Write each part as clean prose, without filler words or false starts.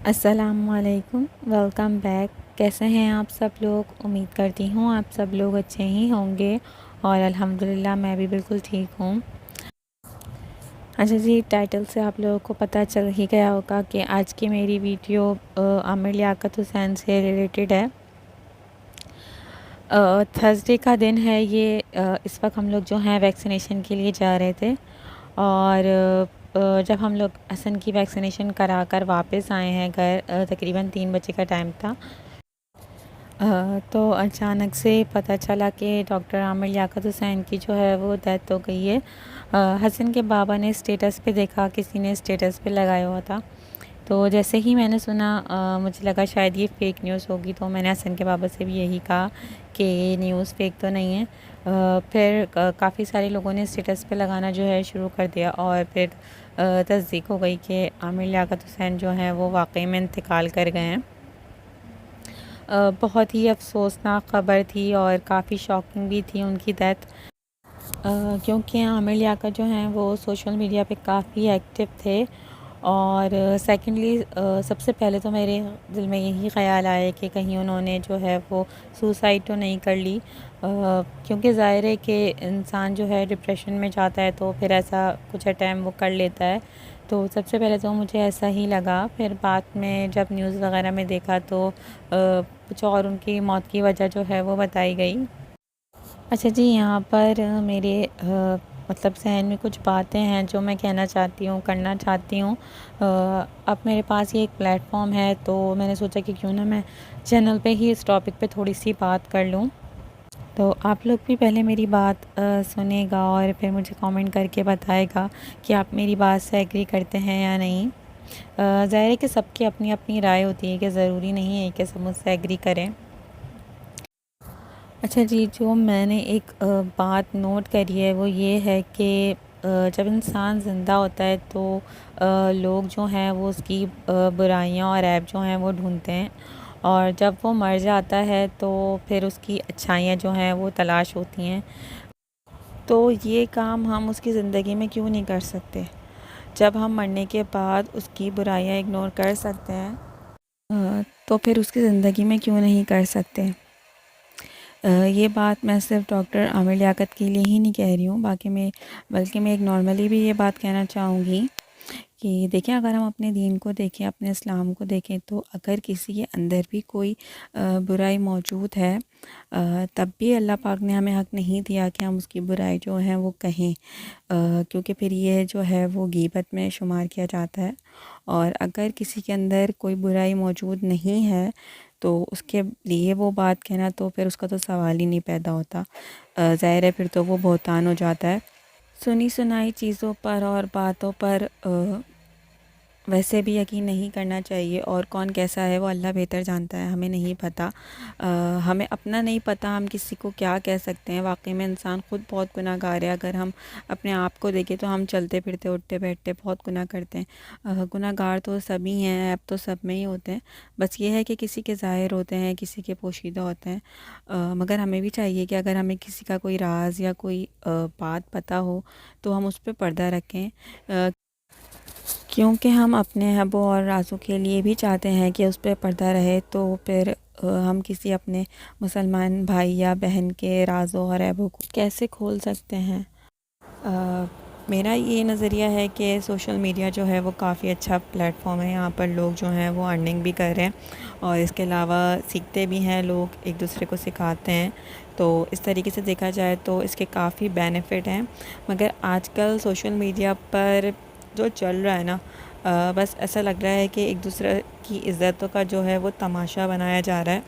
अस्सलामुअलैकुम, welcome back. कैसे हैं आप सब लोग? उम्मीद करती हूँ आप सब लोग अच्छे ही होंगे और अल्हम्दुलिल्लाह मैं भी बिल्कुल ठीक हूँ। अच्छा जी, टाइटल से आप लोगों को पता चल ही गया होगा कि आज की मेरी वीडियो आमिर लियाकत हुसैन से रिलेटेड है। थर्सडे का दिन है ये। इस वक्त हम लोग जो हैं वैक्सीनेशन के लिए जा रहे थे और जब हम लोग हसन की वैक्सीनेशन करा कर वापस आए हैं घर, तकरीबन 3 बजे का टाइम था। तो अचानक से पता चला कि डॉक्टर आमिर लियाकत हुसैन की जो है वो डेथ हो गई है। हसन के बाबा ने स्टेटस पे देखा, किसी ने स्टेटस पे लगाया हुआ था। तो जैसे ही मैंने सुना मुझे लगा शायद ये फ़ेक न्यूज़ होगी, तो मैंने हसन के बाबा से भी यही कहा कि ये न्यूज़ फ़ेक तो नहीं है। फिर काफ़ी सारे लोगों ने स्टेटस पे लगाना जो है शुरू कर दिया और फिर तस्दीक हो गई कि आमिर लियाकत हुसैन जो हैं वो वाकई में इंतकाल कर गए हैं। बहुत ही अफ़सोसनाक ख़बर थी और काफ़ी शॉकिंग भी थी उनकी डेथ, क्योंकि आमिर लियाकत जो हैं वो सोशल मीडिया पे काफ़ी एक्टिव थे। और सेकंडली सबसे पहले तो मेरे दिल में यही ख़्याल आया कि कहीं उन्होंने जो है वो सुसाइड तो नहीं कर ली, क्योंकि ज़ाहिर है कि इंसान जो है डिप्रेशन में जाता है तो फिर ऐसा कुछ टाइम वो कर लेता है। तो सबसे पहले तो मुझे ऐसा ही लगा, फिर बाद में जब न्यूज़ वगैरह में देखा तो कुछ और उनकी मौत की वजह जो है वो बताई गई। अच्छा जी, यहाँ पर मेरे मतलब ज़हन में कुछ बातें हैं जो मैं कहना चाहती हूँ, करना चाहती हूँ। अब मेरे पास ये एक प्लेटफॉर्म है तो मैंने सोचा कि क्यों ना मैं चैनल पे ही इस टॉपिक पे थोड़ी सी बात कर लूँ। तो आप लोग भी पहले मेरी बात सुनेगा और फिर मुझे कमेंट करके बताएगा कि आप मेरी बात से एग्री करते हैं या नहीं। ज़ाहिर है कि सबकी अपनी अपनी राय होती है, कि ज़रूरी नहीं है कि सब मुझसे एग्री करें। अच्छा जी, जो मैंने एक बात नोट करी है वो ये है कि जब इंसान ज़िंदा होता है तो लोग जो हैं वो उसकी बुराइयां और ऐब जो हैं वो ढूंढते हैं, और जब वो मर जाता है तो फिर उसकी अच्छाइयाँ जो हैं वो तलाश होती हैं। तो ये काम हम उसकी ज़िंदगी में क्यों नहीं कर सकते? जब हम मरने के बाद उसकी बुराइयां इग्नोर कर सकते हैं, तो फिर उसकी ज़िंदगी में क्यों नहीं कर सकते? ये बात मैं सिर्फ डॉक्टर आमिर लियाकत के लिए ही नहीं कह रही हूँ, बल्कि मैं एक नॉर्मली भी ये बात कहना चाहूँगी कि देखिए, अगर हम अपने दीन को देखें, अपने इस्लाम को देखें, तो अगर किसी के अंदर भी कोई बुराई मौजूद है, तब भी अल्लाह पाक ने हमें हक़ नहीं दिया कि हम उसकी बुराई जो है वो कहें, क्योंकि फिर ये जो है वो गीबत में शुमार किया जाता है। और अगर किसी के अंदर कोई बुराई मौजूद नहीं है तो उसके लिए वो बात कहना, तो फिर उसका तो सवाल ही नहीं पैदा होता। ज़ाहिर है फिर तो वो बहतान हो जाता है। सुनी सुनाई चीज़ों पर और बातों पर वैसे भी यकीन नहीं करना चाहिए, और कौन कैसा है वो अल्लाह बेहतर जानता है, हमें नहीं पता। हमें अपना नहीं पता, हम किसी को क्या कह सकते हैं। वाकई में इंसान ख़ुद बहुत गुनाहगार है। अगर हम अपने आप को देखें तो हम चलते फिरते उठते बैठते बहुत गुनाह करते हैं। गुनाहगार तो सभी हैं, ऐब तो सब में ही होते हैं। बस ये है कि किसी के ज़ाहिर होते हैं, किसी के पोशीदा होते हैं। मगर हमें भी चाहिए कि अगर हमें किसी का कोई राज या कोई बात पता हो तो हम उस पर पर्दा रखें, क्योंकि हम अपने हबों और राज़ों के लिए भी चाहते हैं कि उस पर पर्दा रहे। तो फिर हम किसी अपने मुसलमान भाई या बहन के राज़ों और ऐबों को कैसे खोल सकते हैं? मेरा ये नज़रिया है कि सोशल मीडिया जो है वो काफ़ी अच्छा प्लेटफॉर्म है। यहाँ पर लोग जो हैं वो अर्निंग भी कर रहे हैं और इसके अलावा सीखते भी हैं, लोग एक दूसरे को सिखाते हैं। तो इस तरीके से देखा जाए तो इसके काफ़ी बेनिफिट हैं। मगर आजकल सोशल मीडिया पर जो चल रहा है ना, बस ऐसा लग रहा है कि एक दूसरे की इज़्ज़तों का जो है वो तमाशा बनाया जा रहा है।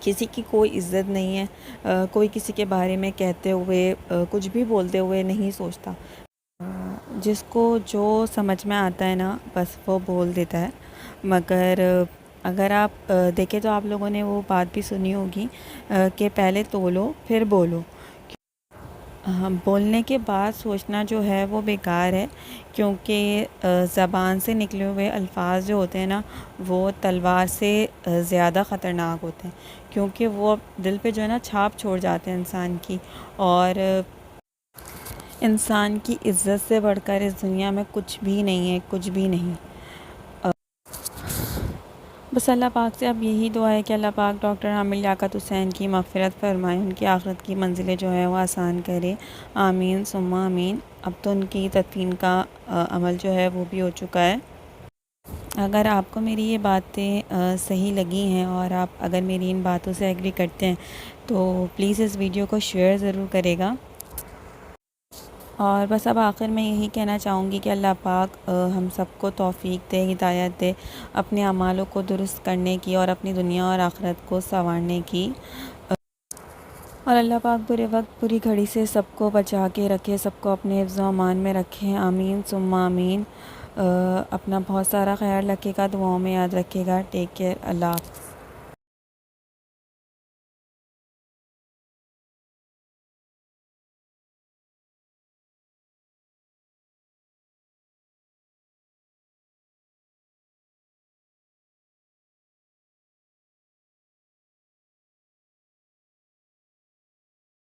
किसी की कोई इज़्ज़त नहीं है। कोई किसी के बारे में कहते हुए, कुछ भी बोलते हुए नहीं सोचता। जिसको जो समझ में आता है ना, बस वो बोल देता है। मगर अगर आप देखें तो आप लोगों ने वो बात भी सुनी होगी कि पहले तोलो फिर बोलो। बोलने के बाद सोचना जो है वो बेकार है, क्योंकि ज़बान से निकले हुए अल्फाज जो होते हैं ना, वो तलवार से ज़्यादा ख़तरनाक होते हैं, क्योंकि वो दिल पे जो है ना छाप छोड़ जाते हैं इंसान की। और इंसान की इज़्ज़त से बढ़कर इस दुनिया में कुछ भी नहीं है, कुछ भी नहीं। बस अल्लाह पाक से अब यही दुआ है कि अल्लाह पाक डॉक्टर आमिर लियाकत हुसैन की मग़फ़िरत फ़रमाए, उनकी आखिरत की मंज़िलें जो है वो आसान करे। आमीन सुम्मा आमीन। अब तो उनकी तदफ़ीन का अमल जो है वो भी हो चुका है। अगर आपको मेरी ये बातें सही लगी हैं और आप अगर मेरी इन बातों से एग्री करते हैं तो प्लीज़ इस वीडियो को शेयर ज़रूर करेगा। और बस अब आखिर में यही कहना चाहूँगी कि अल्लाह पाक हम सबको तौफ़ीक दे, हिदायत दे अपने अमालों को दुरुस्त करने की और अपनी दुनिया और आखिरत को सँवारने की। और अल्लाह पाक बुरे वक्त बुरी घड़ी से सबको बचा के रखे, सबको अपने हिफ्ज़ व अमान में रखें। आमीन सुम्मा आमीन। अपना बहुत सारा ख़्याल रखिएगा, दुआओं में याद रखिएगा। Take care. अल्लाह।